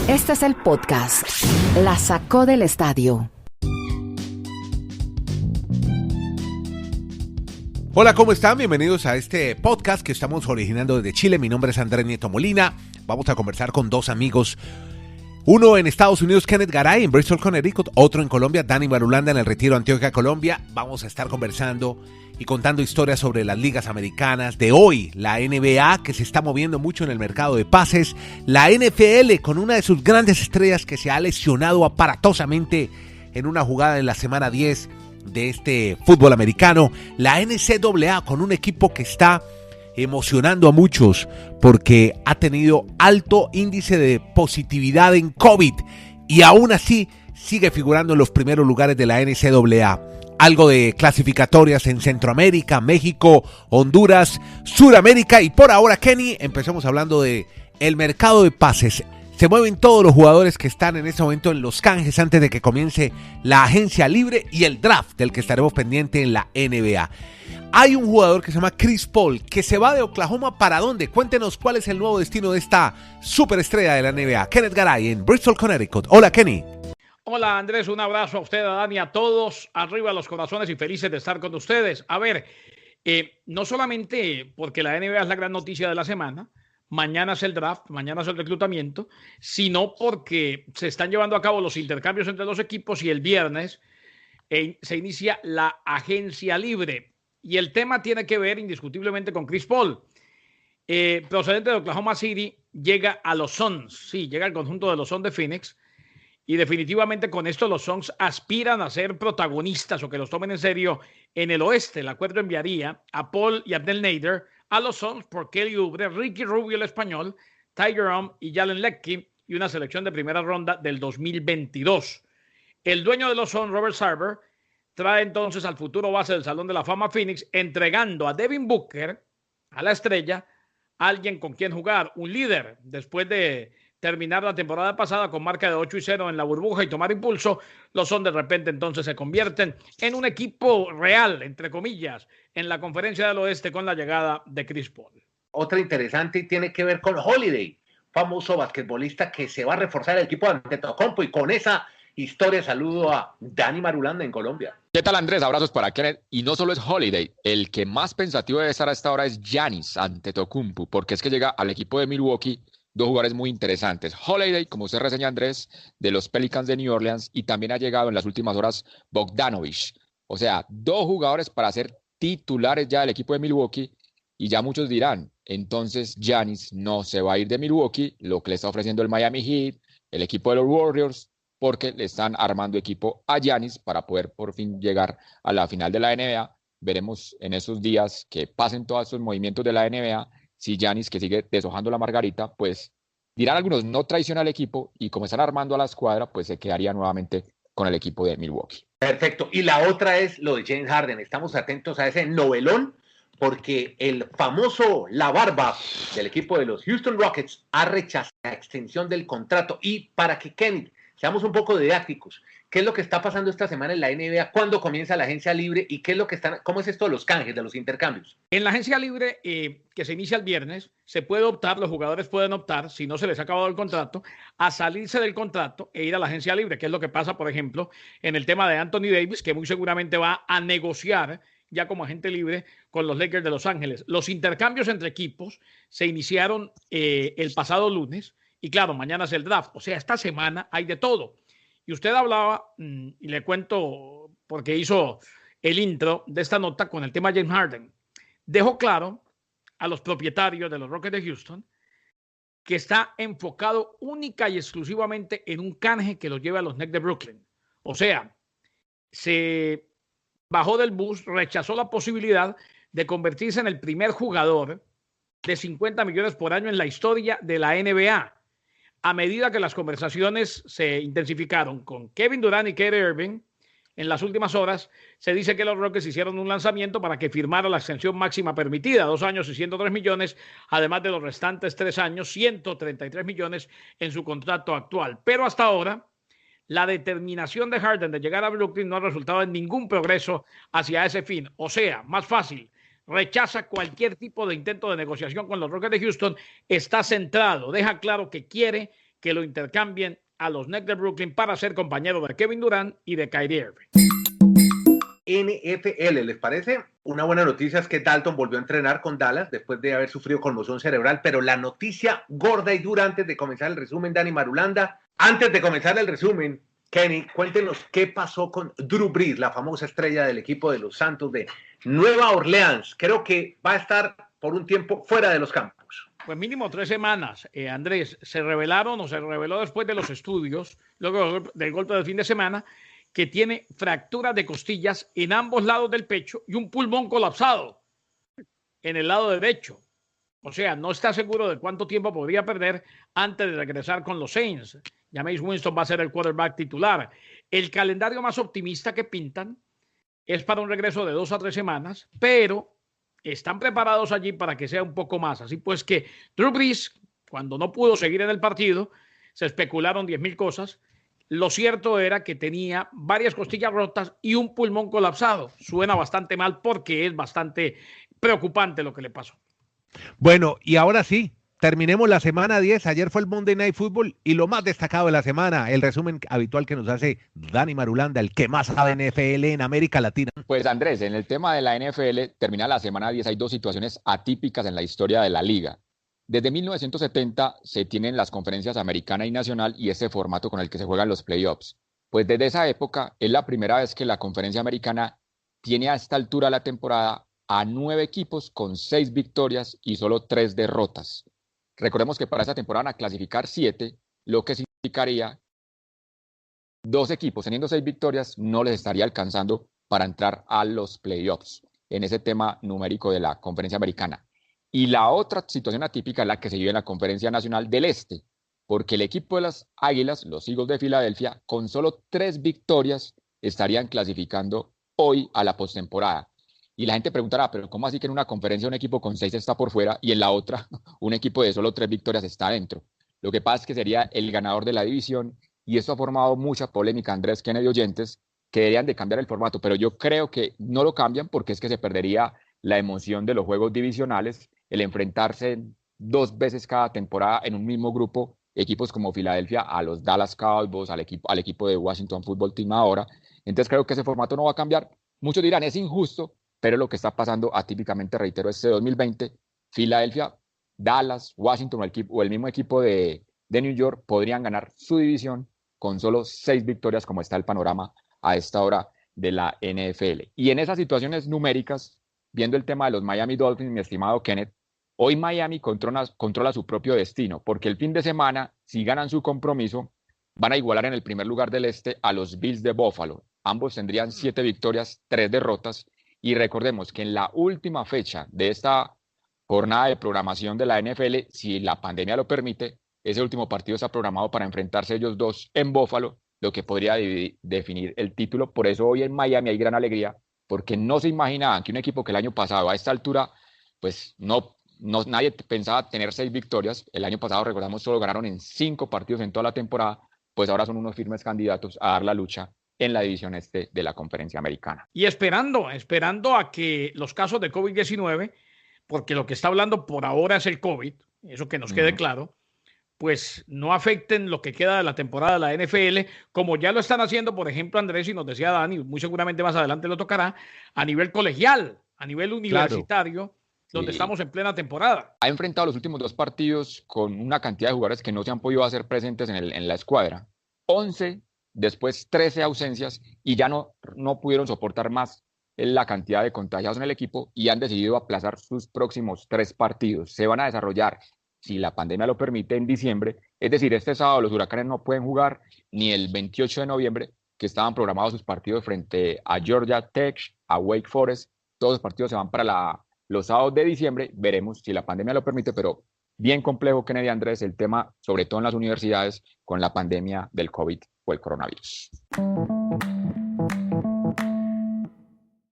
Este es el podcast. La sacó del estadio. Hola, ¿cómo están? Bienvenidos a este podcast que estamos originando desde Chile. Mi nombre es Andrés Nieto Molina. Vamos a conversar con dos amigos. Uno en Estados Unidos, Kenneth Garay, en Bristol, Connecticut. Otro en Colombia, Dani Marulanda, en el Retiro, Antioquia, Colombia. Vamos a estar conversando y contando historias sobre las ligas americanas de hoy. La NBA, que se está moviendo mucho en el mercado de pases. La NFL, con una de sus grandes estrellas que se ha lesionado aparatosamente en una jugada en la semana 10 de este fútbol americano. La NCAA, con un equipo que está emocionando a muchos porque ha tenido alto índice de positividad en COVID y aún así sigue figurando en los primeros lugares de la NCAA. Algo de clasificatorias en Centroamérica, México, Honduras, Sudamérica y por ahora, Kenny, empecemos hablando de el mercado de pases. Se mueven todos los jugadores que están en este momento en los canjes antes de que comience la agencia libre y el draft del que estaremos pendientes en la NBA. Hay un jugador que se llama Chris Paul que se va de Oklahoma. ¿Para dónde? Cuéntenos cuál es el nuevo destino de esta superestrella de la NBA. Kenneth Garay en Bristol, Connecticut. Hola, Kenny. Hola, Andrés. Un abrazo a usted, a Dani, a todos. Arriba los corazones y felices de estar con ustedes. A ver, no solamente porque la NBA es la gran noticia de la semana, mañana es el draft, mañana es el reclutamiento, sino porque se están llevando a cabo los intercambios entre los equipos y el viernes se inicia la agencia libre. Y el tema tiene que ver indiscutiblemente con Chris Paul. Procedente de Oklahoma City, llega a los Suns. Sí, llega al conjunto de los Suns de Phoenix. Y definitivamente con esto los Suns aspiran a ser protagonistas o que los tomen en serio en el oeste. El acuerdo enviaría a Paul y Abdel Nader a los Suns por Kelly Oubre, Ricky Rubio el español, Tiger y Jalen Leckie y una selección de primera ronda del 2022. El dueño de los Suns, Robert Sarver, trae entonces al futuro base del Salón de la Fama Phoenix, entregando a Devin Booker, a la estrella, alguien con quien jugar, un líder, después de terminar la temporada pasada con marca de 8-0 en la burbuja y tomar impulso. Los Suns de repente entonces se convierten en un equipo real, entre comillas, en la conferencia del oeste con la llegada de Chris Paul. Otra interesante tiene que ver con Holiday, famoso basquetbolista que se va a reforzar el equipo de Antetokounmpo, y con esa historia saludo a Dani Marulanda en Colombia. ¿Qué tal, Andrés? Abrazos para Kenneth. Y no solo es Holiday, el que más pensativo debe estar a esta hora es Giannis Antetokounmpo, porque es que llega al equipo de Milwaukee dos jugadores muy interesantes. Holiday, como usted reseña, Andrés, de los Pelicans de New Orleans, y también ha llegado en las últimas horas Bogdanovich. O sea, dos jugadores para ser titulares ya del equipo de Milwaukee, y ya muchos dirán, entonces Giannis no se va a ir de Milwaukee, lo que le está ofreciendo el Miami Heat, el equipo de los Warriors, porque le están armando equipo a Giannis para poder por fin llegar a la final de la NBA. Veremos en esos días que pasen todos esos movimientos de la NBA, si Giannis, que sigue deshojando la margarita, pues dirán algunos, no traiciona al equipo, y como están armando a la escuadra, pues se quedaría nuevamente con el equipo de Milwaukee. Perfecto. Y la otra es lo de James Harden. Estamos atentos a ese novelón, porque el famoso La Barba del equipo de los Houston Rockets ha rechazado la extensión del contrato. Y para que Kenny, seamos un poco didácticos, ¿qué es lo que está pasando esta semana en la NBA? ¿Cuándo comienza la agencia libre? ¿Y qué es lo que cómo es esto de los canjes, de los intercambios? En la agencia libre, que se inicia el viernes, se puede optar, los jugadores pueden optar, si no se les ha acabado el contrato, a salirse del contrato e ir a la agencia libre, que es lo que pasa, por ejemplo, en el tema de Anthony Davis, que muy seguramente va a negociar ya como agente libre con los Lakers de Los Ángeles. Los intercambios entre equipos se iniciaron el pasado lunes, y claro, mañana es el draft. O sea, esta semana hay de todo. Y usted hablaba, y le cuento porque hizo el intro de esta nota con el tema James Harden. Dejó claro a los propietarios de los Rockets de Houston que está enfocado única y exclusivamente en un canje que los lleve a los Nets de Brooklyn. O sea, se bajó del bus, rechazó la posibilidad de convertirse en el primer jugador de 50 millones por año en la historia de la NBA. A medida que las conversaciones se intensificaron con Kevin Durant y Kyrie Irving, en las últimas horas se dice que los Rockets hicieron un lanzamiento para que firmara la extensión máxima permitida, 2 años y 103 millones, además de los restantes 3 años, 133 millones en su contrato actual. Pero hasta ahora, la determinación de Harden de llegar a Brooklyn no ha resultado en ningún progreso hacia ese fin. O sea, más fácil, rechaza cualquier tipo de intento de negociación con los Rockets de Houston, está centrado, deja claro que quiere que lo intercambien a los Nets de Brooklyn para ser compañero de Kevin Durant y de Kyrie Irving. NFL, ¿les parece? Una buena noticia es que Dalton volvió a entrenar con Dallas después de haber sufrido conmoción cerebral, pero la noticia gorda y dura antes de comenzar el resumen, Dani Marulanda, antes de comenzar el resumen, Kenny, cuéntenos qué pasó con Drew Brees, la famosa estrella del equipo de los Santos de Nueva Orleans. Creo que va a estar por un tiempo fuera de los campos. Pues mínimo 3 semanas, Andrés. Se reveló después de los estudios, luego del golpe del fin de semana, que tiene fracturas de costillas en ambos lados del pecho y un pulmón colapsado en el lado derecho. O sea, no está seguro de cuánto tiempo podría perder antes de regresar con los Saints. Jameis Winston va a ser el quarterback titular. El calendario más optimista que pintan es para un regreso de 2 a 3 semanas, pero están preparados allí para que sea un poco más. Así pues que Drew Brees, cuando no pudo seguir en el partido, se especularon 10,000 cosas. Lo cierto era que tenía varias costillas rotas y un pulmón colapsado. Suena bastante mal porque es bastante preocupante lo que le pasó. Bueno, y ahora sí, terminemos la semana 10. Ayer fue el Monday Night Football y lo más destacado de la semana, el resumen habitual que nos hace Dani Marulanda, el que más sabe NFL en América Latina. Pues Andrés, en el tema de la NFL, termina la semana 10, hay dos situaciones atípicas en la historia de la liga. Desde 1970 se tienen las conferencias americana y nacional y ese formato con el que se juegan los playoffs. Pues desde esa época es la primera vez que la conferencia americana tiene a esta altura de la temporada a 9 equipos con 6 victorias y solo 3 derrotas. Recordemos que para esta temporada van a clasificar 7, lo que significaría 2 equipos teniendo 6 victorias no les estaría alcanzando para entrar a los playoffs en ese tema numérico de la conferencia americana. Y la otra situación atípica es la que se vive en la Conferencia Nacional del Este, porque el equipo de las Águilas, los Eagles de Filadelfia, con solo 3 victorias estarían clasificando hoy a la postemporada. Y la gente preguntará, pero ¿cómo así que en una conferencia un equipo con 6 está por fuera y en la otra un equipo de solo 3 victorias está adentro? Lo que pasa es que sería el ganador de la división y esto ha formado mucha polémica, Andrés, Kennedy, oyentes, que deberían de cambiar el formato, pero yo creo que no lo cambian porque es que se perdería la emoción de los juegos divisionales, el enfrentarse 2 veces cada temporada en un mismo grupo, equipos como Filadelfia a los Dallas Cowboys, al equipo de Washington Football Team ahora. Entonces creo que ese formato no va a cambiar. Muchos dirán, es injusto, pero lo que está pasando atípicamente, reitero, este 2020, Filadelfia, Dallas, Washington o el mismo equipo de New York podrían ganar su división con solo 6 victorias, como está el panorama a esta hora de la NFL. Y en esas situaciones numéricas, viendo el tema de los Miami Dolphins, mi estimado Kenneth, hoy Miami controla su propio destino, porque el fin de semana, si ganan su compromiso, van a igualar en el primer lugar del este a los Bills de Buffalo. Ambos tendrían 7 victorias, 3 derrotas. Y recordemos que en la última fecha de esta jornada de programación de la NFL, si la pandemia lo permite, ese último partido está programado para enfrentarse ellos dos en Buffalo, lo que podría definir el título. Por eso hoy en Miami hay gran alegría, porque no se imaginaban que un equipo que el año pasado a esta altura, pues nadie pensaba tener 6 victorias. El año pasado, recordamos, solo ganaron en 5 partidos en toda la temporada, pues ahora son unos firmes candidatos a dar la lucha en la división este de la conferencia americana. Y esperando a que los casos de COVID-19, porque lo que está hablando por ahora es el COVID, eso que nos quede claro, pues no afecten lo que queda de la temporada de la NFL, como ya lo están haciendo, por ejemplo, Andrés, y nos decía Dani, muy seguramente más adelante lo tocará, a nivel colegial, a nivel universitario, donde estamos en plena temporada. Ha enfrentado los últimos 2 partidos con una cantidad de jugadores que no se han podido hacer presentes en la escuadra. 11, después 13 ausencias, y ya no pudieron soportar más la cantidad de contagiados en el equipo y han decidido aplazar sus próximos 3 partidos. Se van a desarrollar, si la pandemia lo permite, en diciembre. Es decir, este sábado los Huracanes no pueden jugar, ni el 28 de noviembre, que estaban programados sus partidos frente a Georgia Tech, a Wake Forest. Todos los partidos se van para los sábados de diciembre. Veremos si la pandemia lo permite, pero bien complejo, Kennedy, Andrés, el tema, sobre todo en las universidades, con la pandemia del COVID o el coronavirus.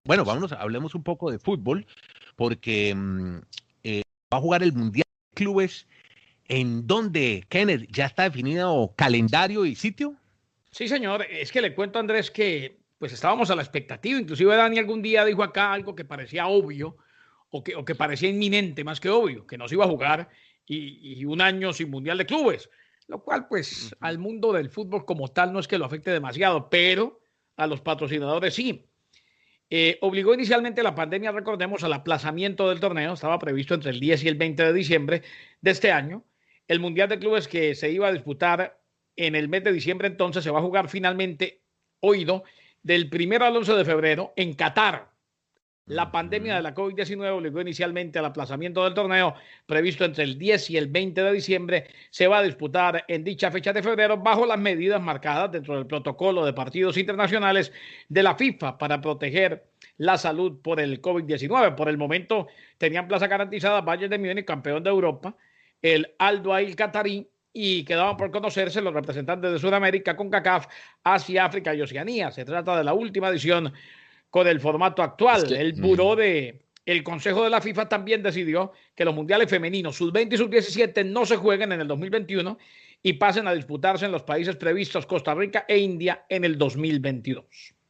Bueno, hablemos un poco de fútbol, porque va a jugar el Mundial de Clubes, en donde, Kenneth, ya está definido calendario y sitio. Sí, señor. Es que le cuento, Andrés, que pues estábamos a la expectativa. Inclusive Dani algún día dijo acá algo que parecía obvio o que parecía inminente más que obvio, que no se iba a jugar y un año sin Mundial de Clubes. lo cual pues al mundo del fútbol como tal no es que lo afecte demasiado, pero a los patrocinadores sí. Obligó inicialmente la pandemia, recordemos, al aplazamiento del torneo. Estaba previsto entre el 10 y el 20 de diciembre de este año. El Mundial de Clubes que se iba a disputar en el mes de diciembre entonces se va a jugar finalmente, oído, del 1 al 11 de febrero en Qatar. La pandemia de la COVID-19 obligó inicialmente al aplazamiento del torneo previsto entre el 10 y el 20 de diciembre. Se va a disputar en dicha fecha de febrero bajo las medidas marcadas dentro del protocolo de partidos internacionales de la FIFA para proteger la salud por el COVID-19. Por el momento tenían plaza garantizada Bayern de Múnich, campeón de Europa, el Al Duhail Qatarí, y quedaban por conocerse los representantes de Sudamérica, CONCACAF, Asia, África y Oceanía. Se trata de la última edición con el formato actual. El Consejo de la FIFA también decidió que los mundiales femeninos sub-20 y sub-17 no se jueguen en el 2021 y pasen a disputarse en los países previstos Costa Rica e India en el 2022.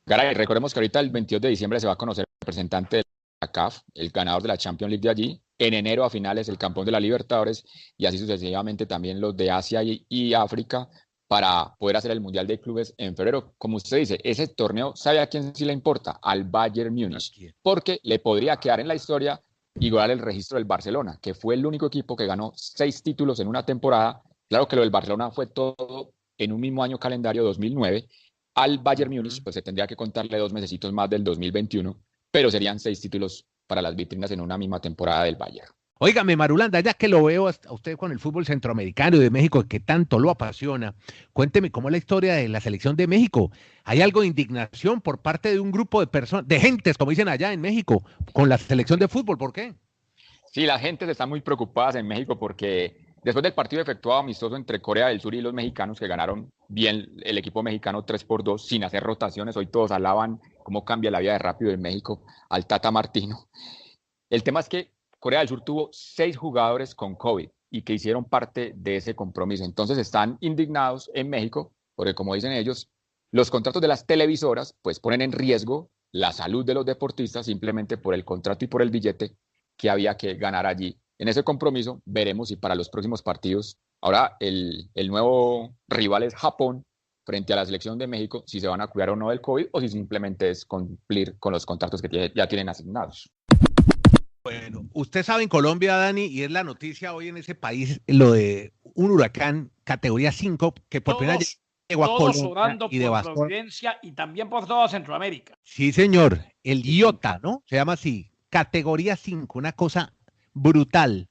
Garay, recordemos que ahorita el 22 de diciembre se va a conocer el representante de la CAF, el ganador de la Champions League de allí. En enero a finales el campeón de la Libertadores y así sucesivamente también los de Asia y África, para poder hacer el Mundial de Clubes en febrero. Como usted dice, ese torneo, ¿sabe a quién sí le importa? Al Bayern Múnich, porque le podría quedar en la historia igual el registro del Barcelona, que fue el único equipo que ganó 6 títulos en una temporada. Claro que lo del Barcelona fue todo en un mismo año calendario, 2009. Al Bayern Múnich pues se tendría que contarle 2 mesecitos más del 2021, pero serían 6 títulos para las vitrinas en una misma temporada del Bayern. Óigame, Marulanda, ya que lo veo a usted con el fútbol centroamericano y de México que tanto lo apasiona, cuénteme cómo es la historia de la selección de México. ¿Hay algo de indignación por parte de un grupo de personas, de gentes, como dicen allá en México, con la selección de fútbol? ¿Por qué? Sí, las gentes están muy preocupadas en México porque después del partido efectuado amistoso entre Corea del Sur y los mexicanos, que ganaron bien el equipo mexicano 3-2 sin hacer rotaciones, hoy todos alaban cómo cambia la vida de rápido en México al Tata Martino. El tema es que Corea del Sur tuvo 6 jugadores con COVID y que hicieron parte de ese compromiso. Entonces están indignados en México porque, como dicen ellos, los contratos de las televisoras pues ponen en riesgo la salud de los deportistas simplemente por el contrato y por el billete que había que ganar allí. En ese compromiso veremos si para los próximos partidos, ahora el nuevo rival es Japón, frente a la selección de México, si se van a cuidar o no del COVID o si simplemente es cumplir con los contratos que ya tienen asignados. Bueno, usted sabe en Colombia, Dani, y es la noticia hoy en ese país, lo de un huracán categoría 5 que por primera vez llegó a Colombia y devastó. Por Providencia y también por toda Centroamérica. Sí, señor, el Iota, ¿no? Se llama así, categoría 5, una cosa brutal,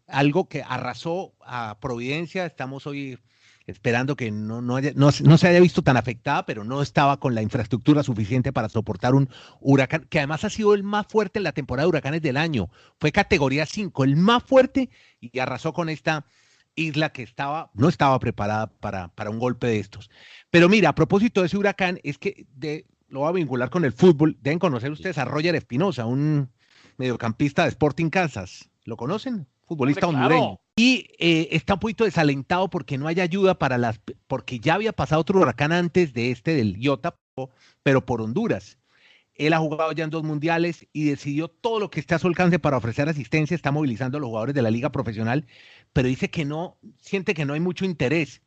algo que arrasó a Providencia. Estamos hoy esperando que no se haya visto tan afectada, pero no estaba con la infraestructura suficiente para soportar un huracán, que además ha sido el más fuerte en la temporada de huracanes del año. Fue categoría 5, el más fuerte, y arrasó con esta isla que no estaba preparada para un golpe de estos. Pero mira, a propósito de ese huracán, es que lo voy a vincular con el fútbol. Deben conocer ustedes a Roger Espinosa, un mediocampista de Sporting Kansas. ¿Lo conocen? Futbolista hondureño. Y está un poquito desalentado porque no hay ayuda porque ya había pasado otro huracán antes de del Iota, pero por Honduras. Él ha jugado ya en 2 mundiales y decidió todo lo que esté a su alcance para ofrecer asistencia. Está movilizando a los jugadores de la liga profesional, pero dice que siente que no hay mucho interés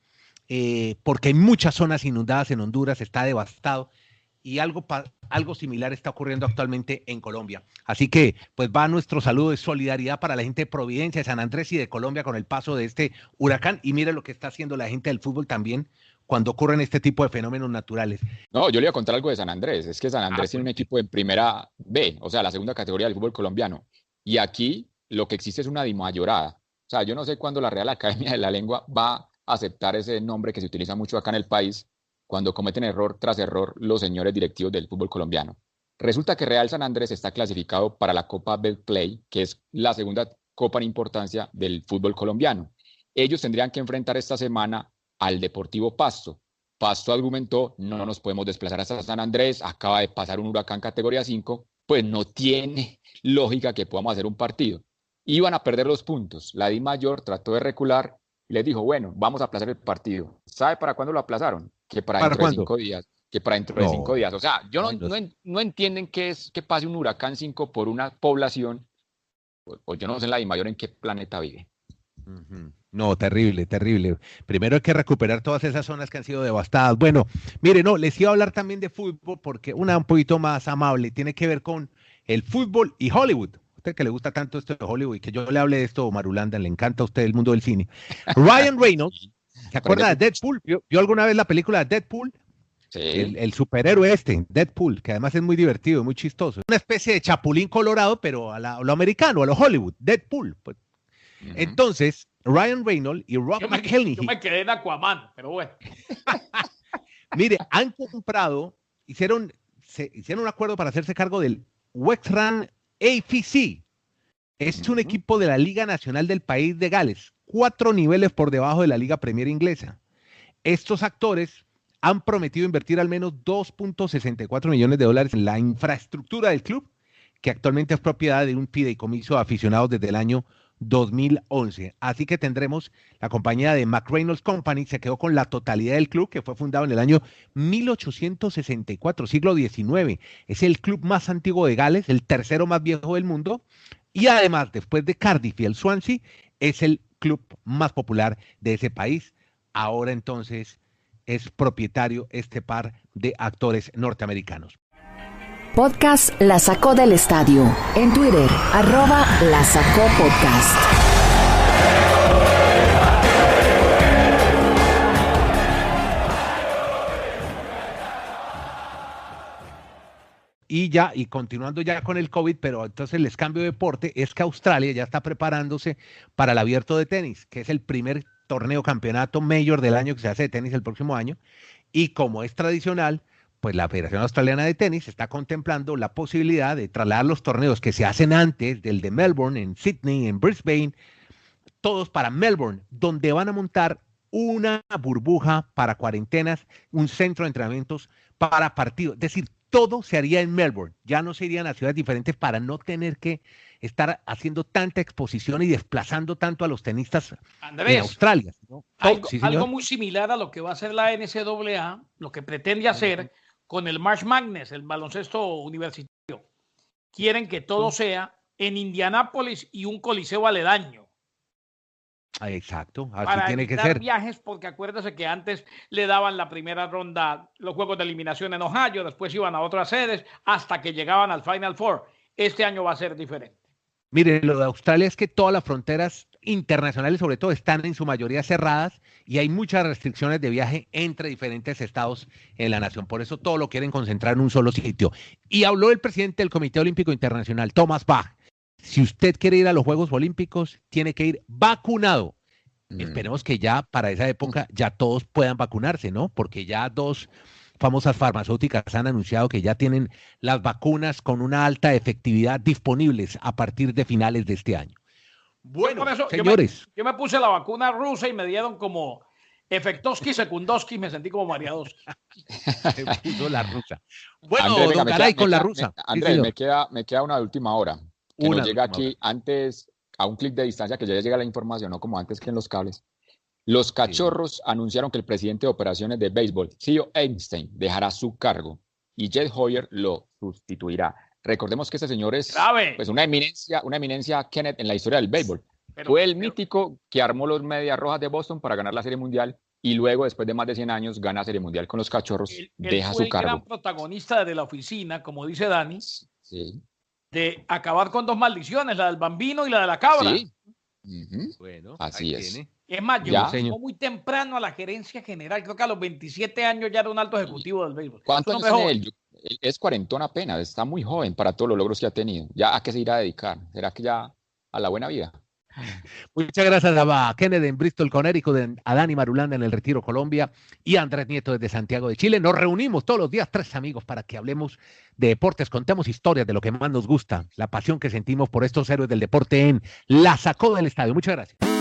porque hay muchas zonas inundadas en Honduras, está devastado. Y algo similar está ocurriendo actualmente en Colombia. Así que, pues va nuestro saludo de solidaridad para la gente de Providencia, de San Andrés y de Colombia con el paso de este huracán. Y mire lo que está haciendo la gente del fútbol también cuando ocurren este tipo de fenómenos naturales. No, yo le voy a contar algo de San Andrés. Es que San Andrés tiene un equipo en primera B, o sea, la segunda categoría del fútbol colombiano. Y aquí lo que existe es una dimayorada. O sea, yo no sé cuándo la Real Academia de la Lengua va a aceptar ese nombre que se utiliza mucho acá en el país, cuando cometen error tras error los señores directivos del fútbol colombiano. Resulta que Real San Andrés está clasificado para la Copa Betplay, que es la segunda copa en importancia del fútbol colombiano. Ellos tendrían que enfrentar esta semana al Deportivo Pasto. Pasto argumentó, no nos podemos desplazar hasta San Andrés, acaba de pasar un huracán categoría 5, pues no tiene lógica que podamos hacer un partido. Iban a perder los puntos. La DIMAYOR trató de recular y les dijo, bueno, vamos a aplazar el partido. ¿Sabe para cuándo lo aplazaron? Que para dentro de 5 días. Que para dentro de 5 días. O sea, no entienden qué es que pase un huracán 5 por una población, o yo no sé en la DIMAYOR en qué planeta vive. Ujú. No, terrible, terrible. Primero hay que recuperar todas esas zonas que han sido devastadas. Bueno, mire, no, les iba a hablar también de fútbol porque una un poquito más amable tiene que ver con el fútbol y Hollywood. Usted que le gusta tanto esto de Hollywood y que yo le hable de esto, Marulanda, le encanta a usted el mundo del cine. Ryan Reynolds, ¿se acuerda de Deadpool? ¿Vio alguna vez la película de Deadpool? Sí. El superhéroe Deadpool, que además es muy divertido, muy chistoso. Una especie de chapulín colorado, pero a lo americano, a lo Hollywood, Deadpool. Pues. Ujú. Entonces, Ryan Reynolds y Rob Yo McElhenney, me quedé en Aquaman, pero bueno. mire, han comprado, hicieron un acuerdo para hacerse cargo del Wexham AFC. Es un equipo de la Liga Nacional del país de Gales, 4 niveles por debajo de la Liga Premier inglesa. Estos actores han prometido invertir al menos $2.64 millones en la infraestructura del club, que actualmente es propiedad de un fideicomiso de aficionados desde el año 2011. Así que tendremos la compañía de McReynolds Company, se quedó con la totalidad del club, que fue fundado en el año 1864, siglo XIX. Es el club más antiguo de Gales, el tercero más viejo del mundo, y además, después de Cardiff y el Swansea, es el club más popular de ese país. Ahora entonces es propietario este par de actores norteamericanos. Podcast La Sacó del Estadio. En Twitter, @La Sacó Podcast. Y continuando ya con el COVID, pero entonces les cambio de deporte, es que Australia ya está preparándose para el Abierto de Tenis, que es el primer torneo campeonato mayor del año que se hace de tenis el próximo año. Y como es tradicional, pues la Federación Australiana de Tenis está contemplando la posibilidad de trasladar los torneos que se hacen antes del de Melbourne, en Sydney, en Brisbane, todos para Melbourne, donde van a montar una burbuja para cuarentenas, un centro de entrenamientos para partidos. Es decir, todo se haría en Melbourne, ya no se irían a ciudades diferentes para no tener que estar haciendo tanta exposición y desplazando tanto a los tenistas Andrés, en Australia, ¿no? Sí, algo muy similar a lo que va a hacer la NCAA, lo que pretende hacer con el March Madness, el baloncesto universitario. Quieren que todo sea en Indianápolis y un coliseo aledaño. Exacto, así Para tiene que evitar ser. viajes, porque acuérdese que antes le daban la primera ronda los juegos de eliminación en Ohio, después iban a otras sedes hasta que llegaban al Final Four. Este año va a ser diferente. Mire, lo de Australia es que todas las fronteras internacionales, sobre todo, están en su mayoría cerradas y hay muchas restricciones de viaje entre diferentes estados en la nación. Por eso todo lo quieren concentrar en un solo sitio. Y habló el presidente del Comité Olímpico Internacional, Thomas Bach. Si usted quiere ir a los Juegos Olímpicos, tiene que ir vacunado. Esperemos que ya para esa época ya todos puedan vacunarse, ¿no? Porque ya 2 famosas farmacéuticas han anunciado que ya tienen las vacunas con una alta efectividad disponibles a partir de finales de este año. Bueno, Por eso, señores. yo me puse la vacuna rusa y me dieron como Efectoski, Secundoski, me sentí como Mariadoski. Se puso la rusa. Bueno, Andrés, venga, don Garay con la rusa. Andrés, Sí, me queda una última hora. Que Una nos llega última aquí antes, a un clic de distancia, que ya llega la información, no como antes que en los cables. Los Cachorros anunciaron que el presidente de operaciones de béisbol, Theo Einstein, dejará su cargo y Jed Hoyer lo sustituirá. Recordemos que este señor es pues, una eminencia, Kenneth, en la historia del béisbol. Fue el mítico que armó los Medias Rojas de Boston para ganar la Serie Mundial y luego, después de más de 100 años, gana Serie Mundial con los Cachorros, deja su cargo. Él fue el gran protagonista de la oficina, como dice Dani, sí, de acabar con 2 maldiciones, la del bambino y la de la cabra. Sí. Bueno, así es. Tiene. Es más, llegó muy temprano a la gerencia general. Creo que a los 27 años ya era un alto ejecutivo del béisbol. ¿Cuántos años tiene él? Él es cuarentón apenas, está muy joven para todos los logros que ha tenido. ¿Ya a qué se irá a dedicar? ¿Será que ya a la buena vida? Muchas gracias a Kennedy en Bristol, Connecticut, a Dani Marulanda en el Retiro, Colombia, y a Andrés Nieto desde Santiago de Chile. Nos reunimos todos los días 3 amigos para que hablemos de deportes, contemos historias de lo que más nos gusta, la pasión que sentimos por estos héroes del deporte en La Sacó del Estadio. Muchas gracias.